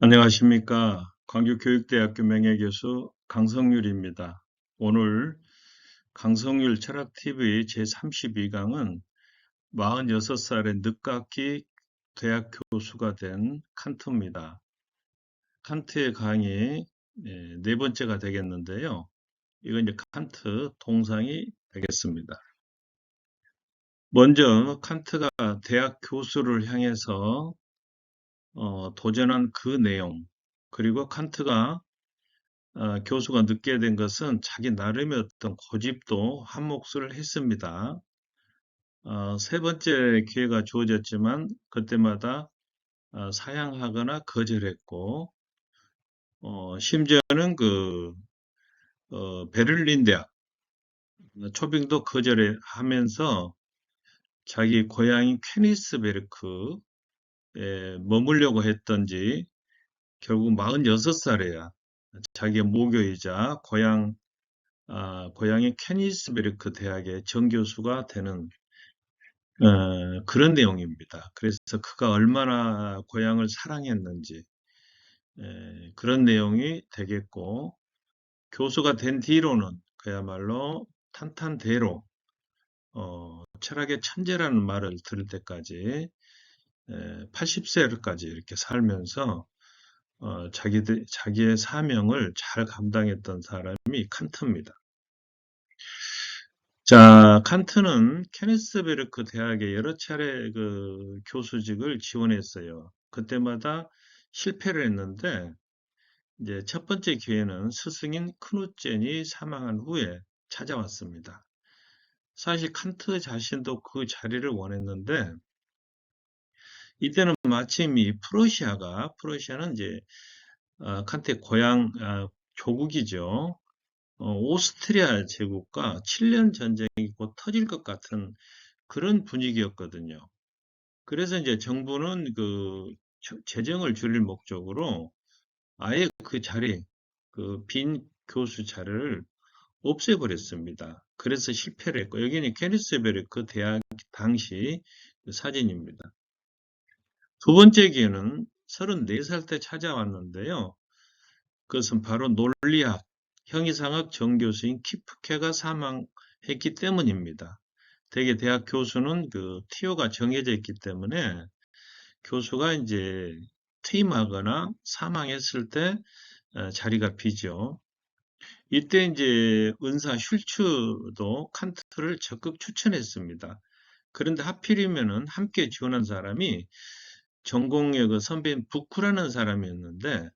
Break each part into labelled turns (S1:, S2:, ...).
S1: 안녕하십니까. 광주교육대학교 명예교수 강성률입니다. 오늘 강성률 철학TV 제32강은 46살의 늦깎이 대학 교수가 된 칸트입니다. 칸트의 강의 네 번째가 되겠는데요. 이건 이제 칸트 동상이 되겠습니다. 먼저 칸트가 대학 교수를 향해서 도전한 그 내용, 그리고 칸트가 교수가 늦게 된 것은 자기 나름의 어떤 고집도 한 몫을 했습니다. 세 번째 기회가 주어졌지만 그때마다 사양하거나 거절했고, 심지어는 베를린 대학 초빙도 거절하면서 자기 고향인 케니스베르크에 머물려고 했던지 결국 46살에야 자기의 모교이자 고향의 케니스베르크 대학의 정교수가 되는 그런 내용입니다. 그래서 그가 얼마나 고향을 사랑했는지 그런 내용이 되겠고, 교수가 된 뒤로는 그야말로 탄탄대로 철학의 천재라는 말을 들을 때까지 80세까지 이렇게 살면서 자기의 사명을 잘 감당했던 사람이 칸트입니다. 자, 칸트는 케니스베르크 대학에 여러 차례 교수직을 지원했어요. 그때마다 실패를 했는데, 이제 첫 번째 기회는 스승인 크누첸이 사망한 후에 찾아왔습니다. 사실 칸트 자신도 그 자리를 원했는데, 이때는 마침 이 프러시아는 이제 칸트의 고향 조국이죠. 오스트리아 제국과 7년 전쟁이 곧 터질 것 같은 그런 분위기였거든요. 그래서 이제 정부는 재정을 줄일 목적으로 아예 그 자리, 빈 교수 자리를 없애버렸습니다. 그래서 실패를 했고, 여기는 케니스베르크 대학 당시 그 사진입니다. 두 번째 기회는 34살 때 찾아왔는데요. 그것은 바로 논리학, 형이상학 정교수인 키프케가 사망했기 때문입니다. 대개 대학 교수는 티오가 정해져 있기 때문에 교수가 이제 퇴임하거나 사망했을 때 자리가 비죠. 이때 이제 은사 슐츠도 칸트를 적극 추천했습니다. 그런데 하필이면은 함께 지원한 사람이 전공의 선배인 부크라는 사람이었는데,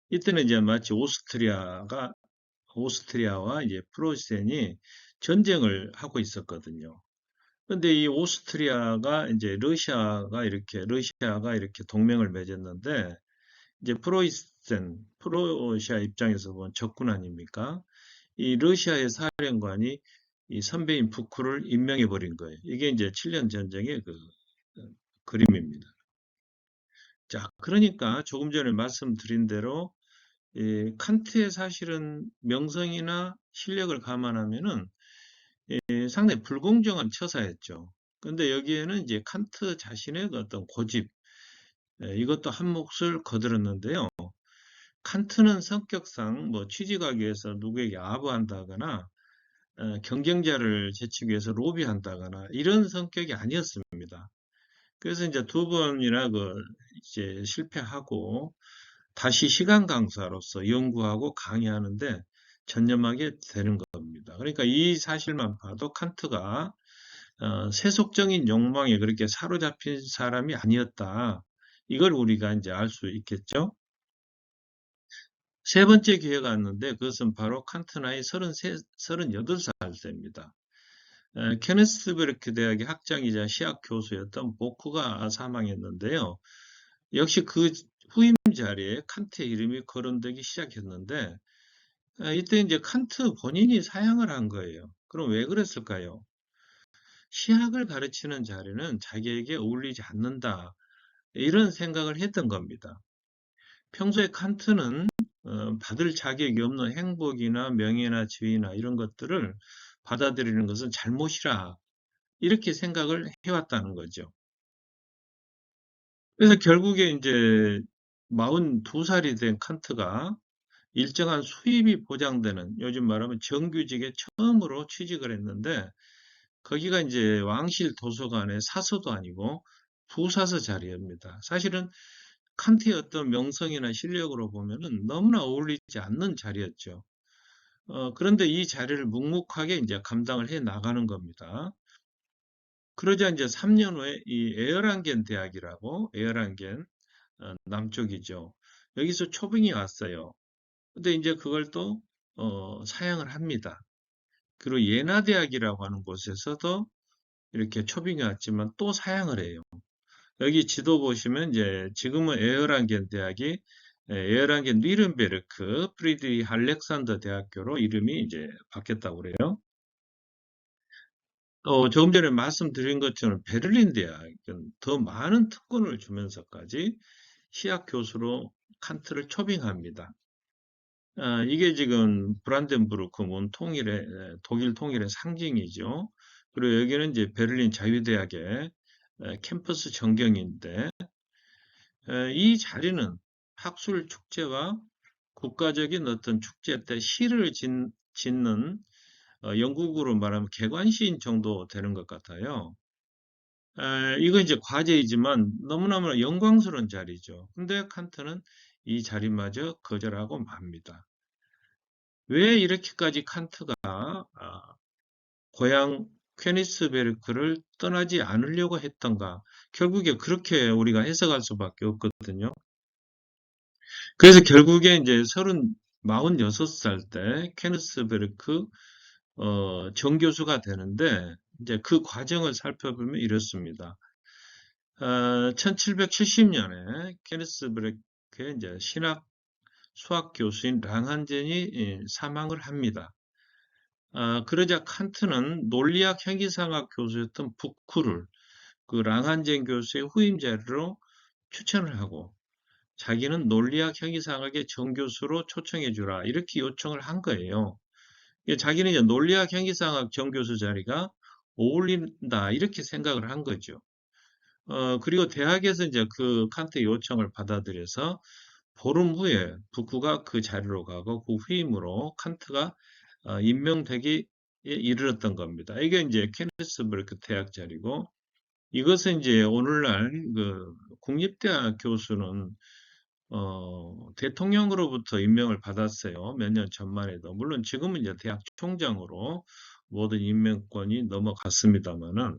S1: 이때는 이제 마치 오스트리아와 이제 프로이센이 전쟁을 하고 있었거든요. 근데 이 오스트리아가 이제 러시아가 이렇게 동맹을 맺었는데, 이제 프로시아 입장에서 보면 적군 아닙니까? 이 러시아의 사령관이 이 선배인 부크를 임명해 버린 거예요. 이게 이제 7년 전쟁의 그림입니다. 자, 그러니까 조금 전에 말씀드린 대로 칸트의 사실은 명성이나 실력을 감안하면은 상당히 불공정한 처사였죠. 근데 여기에는 이제 칸트 자신의 어떤 고집, 이것도 한 몫을 거들었는데요. 칸트는 성격상 뭐 취직하기 위해서 누구에게 아부한다거나 경쟁자를 제치기 위해서 로비한다거나 이런 성격이 아니었습니다. 그래서 이제 두 번이나 이제 실패하고 다시 시간 강사로서 연구하고 강의하는데 전념하게 되는 겁니다. 그러니까 이 사실만 봐도 칸트가 세속적인 욕망에 그렇게 사로잡힌 사람이 아니었다. 이걸 우리가 이제 알 수 있겠죠. 세 번째 기회가 왔는데 그것은 바로 칸트 나이 38살 때입니다. 케네스베르크 대학의 학장이자 시학 교수였던 보크가 사망했는데요. 역시 그 후임 자리에 칸트의 이름이 거론되기 시작했는데, 이때 이제 칸트 본인이 사양을 한 거예요. 그럼 왜 그랬을까요? 시학을 가르치는 자리는 자기에게 어울리지 않는다. 이런 생각을 했던 겁니다. 평소에 칸트는 받을 자격이 없는 행복이나 명예나 지위나 이런 것들을 받아들이는 것은 잘못이라 이렇게 생각을 해왔다는 거죠. 그래서 결국에 이제 42살이 된 칸트가 일정한 수입이 보장되는, 요즘 말하면 정규직에 처음으로 취직을 했는데, 거기가 이제 왕실 도서관의 사서도 아니고 부사서 자리입니다. 사실은 칸트의 어떤 명성이나 실력으로 보면은 너무나 어울리지 않는 자리였죠. 그런데 이 자리를 묵묵하게 이제 감당을 해 나가는 겁니다. 그러자 이제 3년 후에 이 에어랑겐 대학이라고, 에어랑겐, 남쪽이죠. 여기서 초빙이 왔어요. 근데 이제 그걸 또, 사양을 합니다. 그리고 예나 대학이라고 하는 곳에서도 이렇게 초빙이 왔지만 또 사양을 해요. 여기 지도 보시면 이제 지금은 에어랑겐 대학이 에어랑겐 뉘른베르크 프리드리히 알렉산더 대학교로 이름이 이제 바뀌었다고 그래요. 또 조금 전에 말씀드린 것처럼 베를린 대학은 더 많은 특권을 주면서까지 시학 교수로 칸트를 초빙합니다. 이게 지금 브란덴부르크 문 통일의 독일 통일의 상징이죠. 그리고 여기는 이제 베를린 자유대학의 캠퍼스 전경인데 이 자리는 학술 축제와 국가적인 어떤 축제 때 시를 짓는 영국으로 말하면 개관시인 정도 되는 것 같아요. 이거 이제 과제이지만 너무너무 영광스러운 자리죠. 근데 칸트는 이 자리마저 거절하고 맙니다. 왜 이렇게까지 칸트가 고향 퀘니스베르크를 떠나지 않으려고 했던가? 결국에 그렇게 우리가 해석할 수밖에 없거든요. 그래서 결국에 이제 46살 때 퀘니스베르크 정교수가 되는데 이제 그 과정을 살펴보면 이렇습니다. 1770년에 케니스베르크의 이제 신학 수학 교수인 랑한젠이 사망을 합니다. 그러자 칸트는 논리학 형이상학 교수였던 부쿠를 그 랑한젠 교수의 후임자로 추천을 하고 자기는 논리학 형이상학의 정교수로 초청해 주라 이렇게 요청을 한 거예요. 자기는 이제 논리학 형이상학 정교수 자리가 어울린다 이렇게 생각을 한 거죠. 그리고 대학에서 이제 그 칸트의 요청을 받아들여서 보름 후에 부쿠가 그 자리로 가고 그 후임으로 칸트가 임명되기 이르렀던 겁니다. 이게 이제 케니스베르크 대학 자리고 이것은 이제 오늘날 그 국립대학 교수는 대통령으로부터 임명을 받았어요. 몇 년 전만 해도. 물론 지금은 이제 대학 총장으로 모든 임명권이 넘어갔습니다만은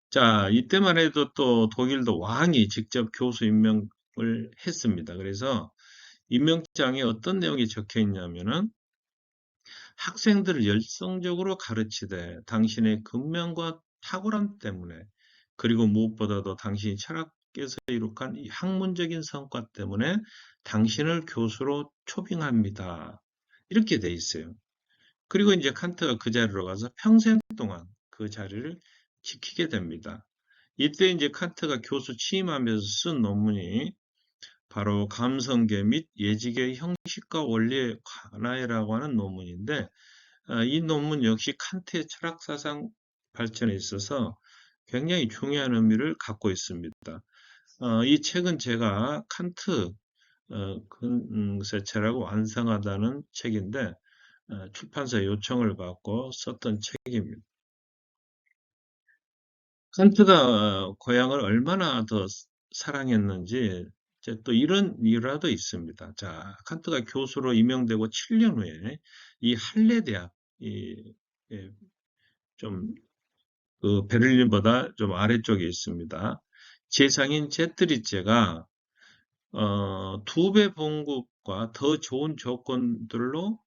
S1: 자, 이때만 해도 또 독일도 왕이 직접 교수 임명을 했습니다. 그래서 임명장에 어떤 내용이 적혀 있냐면은 학생들을 열성적으로 가르치되 당신의 근면과 탁월함 때문에 그리고 무엇보다도 당신이 철학에서 이룩한 이 학문적인 성과 때문에 당신을 교수로 초빙합니다. 이렇게 돼 있어요. 그리고 이제 칸트가 그 자리로 가서 평생 동안 그 자리를 지키게 됩니다. 이때 이제 칸트가 교수 취임하면서 쓴 논문이 바로 감성계 및 예지계의 형식과 원리의 관하라고 하는 논문인데 이 논문 역시 칸트의 철학 사상 발전에 있어서 굉장히 중요한 의미를 갖고 있습니다. 이 책은 제가 칸트 근세체라고 완성하다는 책인데 출판사 요청을 받고 썼던 책입니다. 칸트가 고향을 얼마나 더 사랑했는지 이제 또 이런 일화도 있습니다. 자, 칸트가 교수로 임명되고 7년 후에 이 할레 대학 좀 그 베를린보다 좀 아래쪽에 있습니다. 재상인 제트리체가 2배 봉급과 더 좋은 조건들로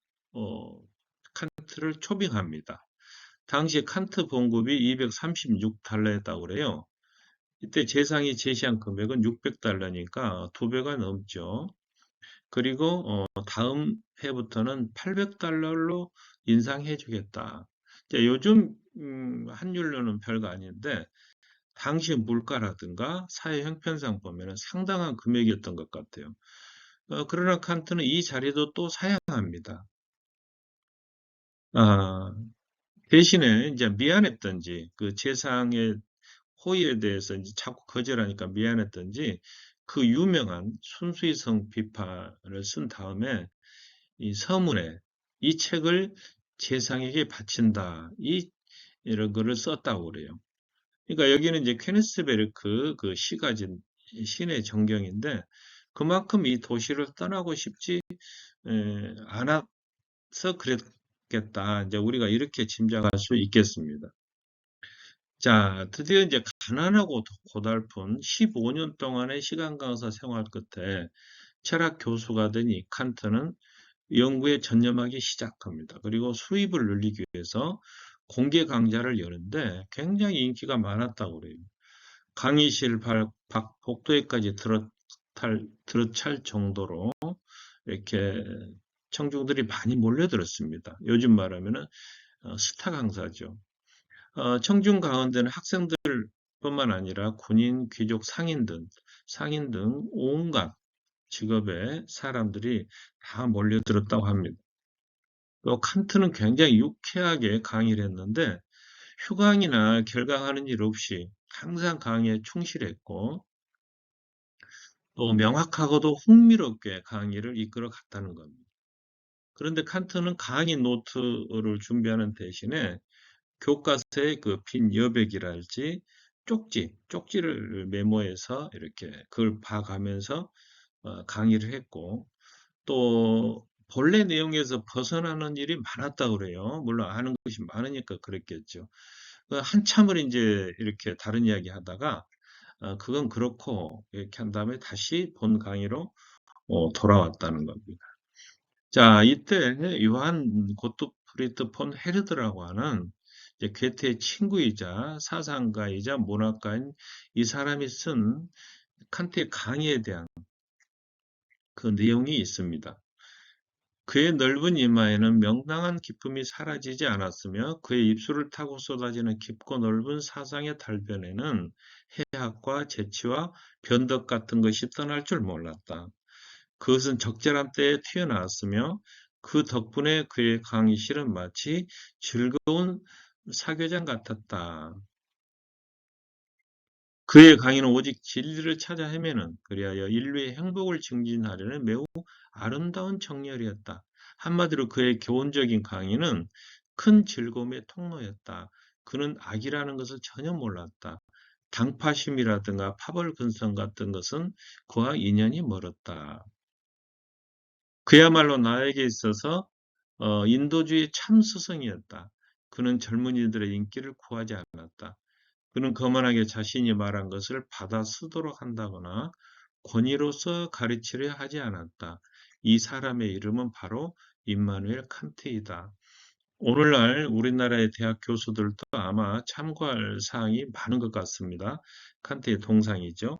S1: 칸트를 초빙합니다. 당시 칸트 봉급이 236달러였다고 그래요. 이때 재상이 제시한 금액은 600달러니까 2배가 넘죠. 그리고 다음 해부터는 800달러로 인상해 주겠다. 요즘 환율로는 별거 아닌데 당시 물가라든가 사회 형편상 보면 상당한 금액이었던 것 같아요. 그러나 칸트는 이 자리도 또 사양합니다. 아, 대신에 이제 미안했던지 그 재상의 호의에 대해서 이제 자꾸 거절하니까 미안했던지 그 유명한 순수이성 비판을 쓴 다음에 이 서문에 이 책을 재상에게 바친다. 이런 거를 썼다고 그래요. 그러니까 여기는 이제 퀘네스 베르크 그 시가 진 신의 정경인데 그만큼 이 도시를 떠나고 싶지 않아서 그랬겠다. 이제 우리가 이렇게 짐작할 수 있겠습니다. 자, 드디어 이제 가난하고 고달픈 15년 동안의 시간 강사 생활 끝에 철학 교수가 된 이 칸트는 연구에 전념하기 시작합니다. 그리고 수입을 늘리기 위해서 공개 강좌를 여는데 굉장히 인기가 많았다고 그래요. 강의실 밖 복도에까지 들어찰 정도로 이렇게 청중들이 많이 몰려들었습니다. 요즘 말하면은 스타 강사죠. 청중 가운데는 학생들뿐만 아니라 군인, 귀족, 상인 등 온갖 직업의 사람들이 다 몰려들었다고 합니다. 또 칸트는 굉장히 유쾌하게 강의를 했는데 휴강이나 결강하는 일 없이 항상 강의에 충실했고 또 명확하고도 흥미롭게 강의를 이끌어 갔다는 겁니다. 그런데 칸트는 강의 노트를 준비하는 대신에 교과서에 그 빈 여백이랄지 쪽지를 메모해서 이렇게 그걸 봐가면서 강의를 했고 또 본래 내용에서 벗어나는 일이 많았다고 그래요. 물론 아는 것이 많으니까 그랬겠죠. 한참을 이제 이렇게 다른 이야기 하다가 그건 그렇고 이렇게 한 다음에 다시 본 강의로 돌아왔다는 겁니다. 자, 이때 요한 고트프리드 폰 헤르드라고 하는 이제 괴테의 친구이자 사상가이자 문학가인 이 사람이 쓴 칸트의 강의에 대한 그 내용이 있습니다. 그의 넓은 이마에는 명랑한 기쁨이 사라지지 않았으며 그의 입술을 타고 쏟아지는 깊고 넓은 사상의 달변에는 해학과 재치와 변덕 같은 것이 떠날 줄 몰랐다. 그것은 적절한 때에 튀어나왔으며 그 덕분에 그의 강의실은 마치 즐거운 사교장 같았다. 그의 강의는 오직 진리를 찾아 헤매는 그리하여 인류의 행복을 증진하려는 매우 아름다운 정열이었다. 한마디로 그의 교훈적인 강의는 큰 즐거움의 통로였다. 그는 악이라는 것을 전혀 몰랐다. 당파심이라든가 파벌근성 같은 것은 그와 인연이 멀었다. 그야말로 나에게 있어서 인도주의 참 스승이었다. 그는 젊은이들의 인기를 구하지 않았다. 그는 거만하게 자신이 말한 것을 받아 쓰도록 한다거나 권위로서 가르치려 하지 않았다. 이 사람의 이름은 바로 임마누엘 칸트이다. 오늘날 우리나라의 대학 교수들도 아마 참고할 사항이 많은 것 같습니다. 칸트의 동상이죠.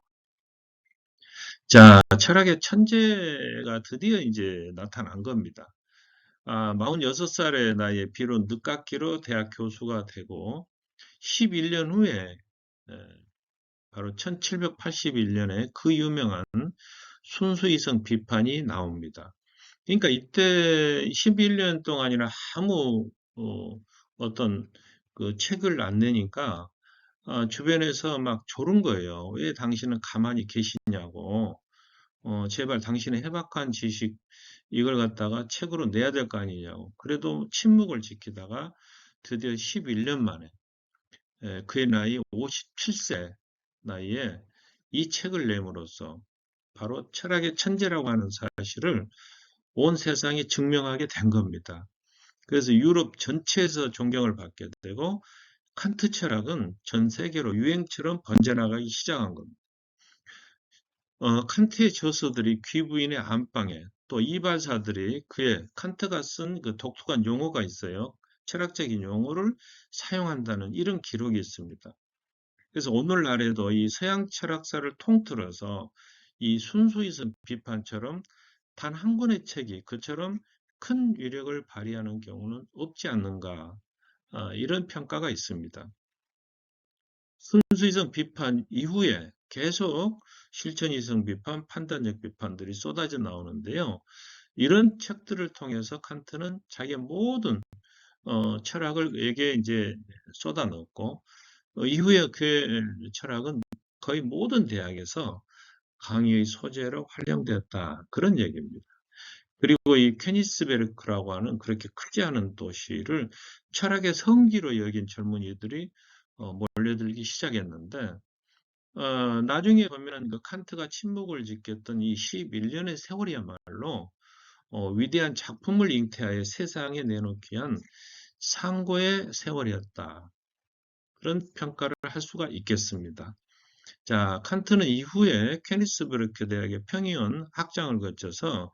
S1: 자, 철학의 천재가 드디어 이제 나타난 겁니다. 46살의 나이에 비록 늦깎이로 대학 교수가 되고 11년 후에 바로 1781년에 그 유명한 순수이성 비판이 나옵니다. 그러니까 이때 11년 동안이나 아무 어떤 그 책을 안 내니까 주변에서 막 조른 거예요. 왜 당신은 가만히 계시냐고. 제발 당신의 해박한 지식 이걸 갖다가 책으로 내야 될 거 아니냐고. 그래도 침묵을 지키다가 드디어 11년 만에 그의 나이 57세 나이에 이 책을 내므로써 바로 철학의 천재라고 하는 사실을 온 세상이 증명하게 된 겁니다. 그래서 유럽 전체에서 존경을 받게 되고 칸트 철학은 전 세계로 유행처럼 번져나가기 시작한 겁니다. 칸트의 저서들이 귀부인의 안방에 또 이발사들이 그의 칸트가 쓴 그 독특한 용어가 있어요. 철학적인 용어를 사용한다는 이런 기록이 있습니다. 그래서 오늘날에도 이 서양 철학사를 통틀어서 이 순수이성 비판처럼 단 한 권의 책이 그처럼 큰 위력을 발휘하는 경우는 없지 않는가 이런 평가가 있습니다. 순수이성 비판 이후에 계속 실천이성 비판, 판단력 비판들이 쏟아져 나오는데요. 이런 책들을 통해서 칸트는 자기의 모든 철학을 에게 이제 쏟아 넣었고 이후에 그의 철학은 거의 모든 대학에서 강의의 소재로 활용되었다. 그런 얘기입니다. 그리고 이 케니스베르크라고 하는 그렇게 크지 않은 도시를 철학의 성지로 여긴 젊은이들이 몰려들기 시작했는데, 나중에 보면 그 칸트가 침묵을 지켰던 이 11년의 세월이야말로 위대한 작품을 잉태하여 세상에 내놓기 위한 상고의 세월이었다. 그런 평가를 할 수가 있겠습니다. 자, 칸트는 이후에 케니스베르크 대학의 평이원 학장을 거쳐서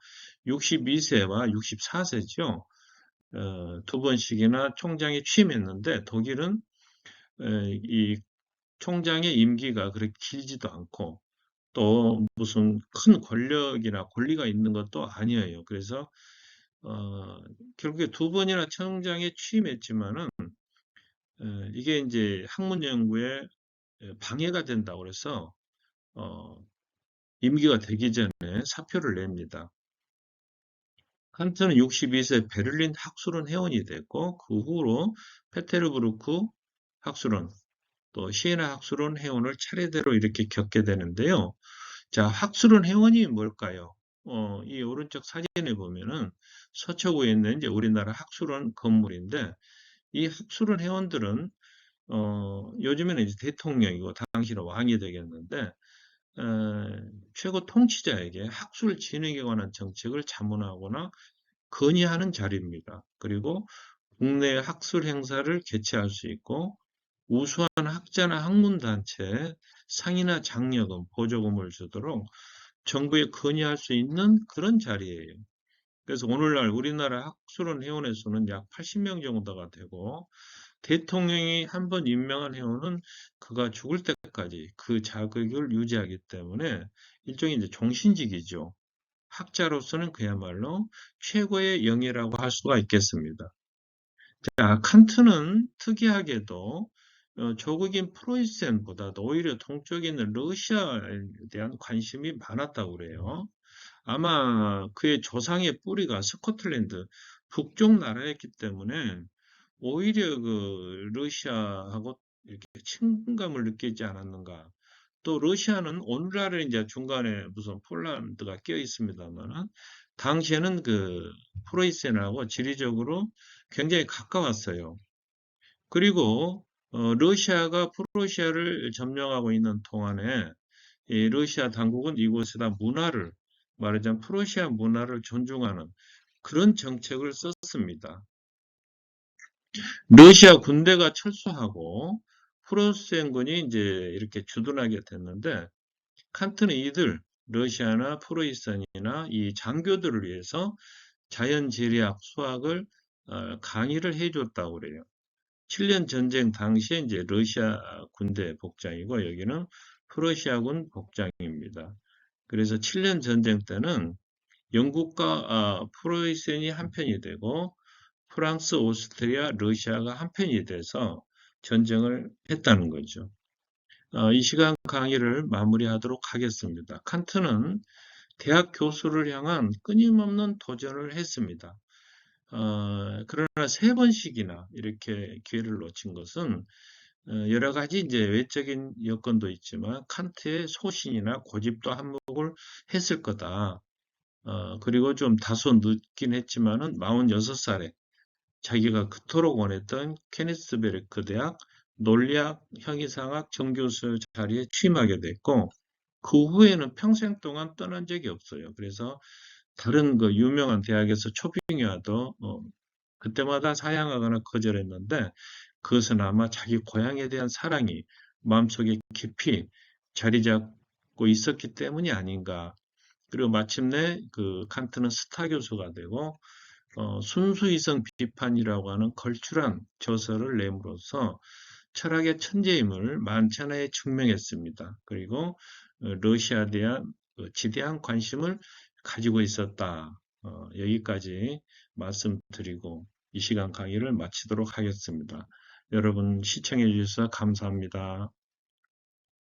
S1: 62세와 64세죠. 두 번씩이나 총장에 취임했는데 독일은 이 총장의 임기가 그렇게 길지도 않고 또 무슨 큰 권력이나 권리가 있는 것도 아니에요. 그래서 결국에 두 번이나 총장에 취임했지만은 이게 이제 학문 연구에 방해가 된다고 그래서 어, 임기가 되기 전에 사표를 냅니다. 칸트는 62세 베를린 학술원 회원이 됐고 그 후로 페테르부르크 학술원 또 시에나 학술원 회원을 차례대로 이렇게 겪게 되는데요. 자, 학술원 회원이 뭘까요? 이 오른쪽 사진에 보면은 서초구에 있는 이제 우리나라 학술원 건물인데 이 학술원 회원들은 요즘에는 이제 대통령이고 당시는 왕이 되겠는데 최고 통치자에게 학술 진흥에 관한 정책을 자문하거나 건의하는 자리입니다. 그리고 국내 학술 행사를 개최할 수 있고 우수한 학자나 학문단체에 상이나 장려금, 보조금을 주도록 정부에 건의할 수 있는 그런 자리예요. 그래서 오늘날 우리나라 학술원 회원의 수는 약 80명 정도가 되고 대통령이 한 번 임명한 회원은 그가 죽을 때까지 그 자격을 유지하기 때문에 일종의 이제 종신직이죠. 학자로서는 그야말로 최고의 영예라고 할 수가 있겠습니다. 자, 칸트는 특이하게도 조국인 프로이센보다도 오히려 동쪽에 있는 러시아에 대한 관심이 많았다고 그래요. 아마 그의 조상의 뿌리가 스코틀랜드 북쪽 나라였기 때문에 오히려 그 러시아하고 이렇게 친감을 느끼지 않았는가. 또 러시아는 오늘날은 이제 중간에 무슨 폴란드가 껴 있습니다만 당시에는 그 프로이센하고 지리적으로 굉장히 가까웠어요. 그리고 러시아가 프로시아를 점령하고 있는 동안에 이 러시아 당국은 이곳에다 문화를 말하자면 프로시아 문화를 존중하는 그런 정책을 썼습니다. 러시아 군대가 철수하고 프로센군이 이제 이렇게 주둔하게 됐는데 칸트는 이들 러시아나 프로이센이나 이 장교들을 위해서 자연재해학 수학을 강의를 해줬다고 그래요. 7년 전쟁 당시에 이제 러시아 군대 복장이고 여기는 프러시아군 복장입니다. 그래서 7년 전쟁 때는 영국과 프로이센이 한편이 되고 프랑스, 오스트리아, 러시아가 한편이 돼서 전쟁을 했다는 거죠. 이 시간 강의를 마무리하도록 하겠습니다. 칸트는 대학 교수를 향한 끊임없는 도전을 했습니다. 그러나 세 번씩이나 이렇게 기회를 놓친 것은 여러 가지 이제 외적인 여건도 있지만 칸트의 소신이나 고집도 한몫을 했을 거다. 그리고 좀 다소 늦긴 했지만은 46살에 자기가 그토록 원했던 케니스베르크 대학 논리학 형이상학 정교수 자리에 취임하게 됐고 그 후에는 평생 동안 떠난 적이 없어요. 그래서 다른 그 유명한 대학에서 초빙이 와도 그때마다 사양하거나 거절했는데 그것은 아마 자기 고향에 대한 사랑이 마음속에 깊이 자리 잡고 있었기 때문이 아닌가. 그리고 마침내 그 칸트는 스타 교수가 되고 순수이성 비판이라고 하는 걸출한 저서를 내므로써 철학의 천재임을 만천하에 증명했습니다. 그리고 러시아에 대한 지대한 관심을 가지고 있었다. 여기까지 말씀드리고 이 시간 강의를 마치도록 하겠습니다. 여러분 시청해 주셔서 감사합니다.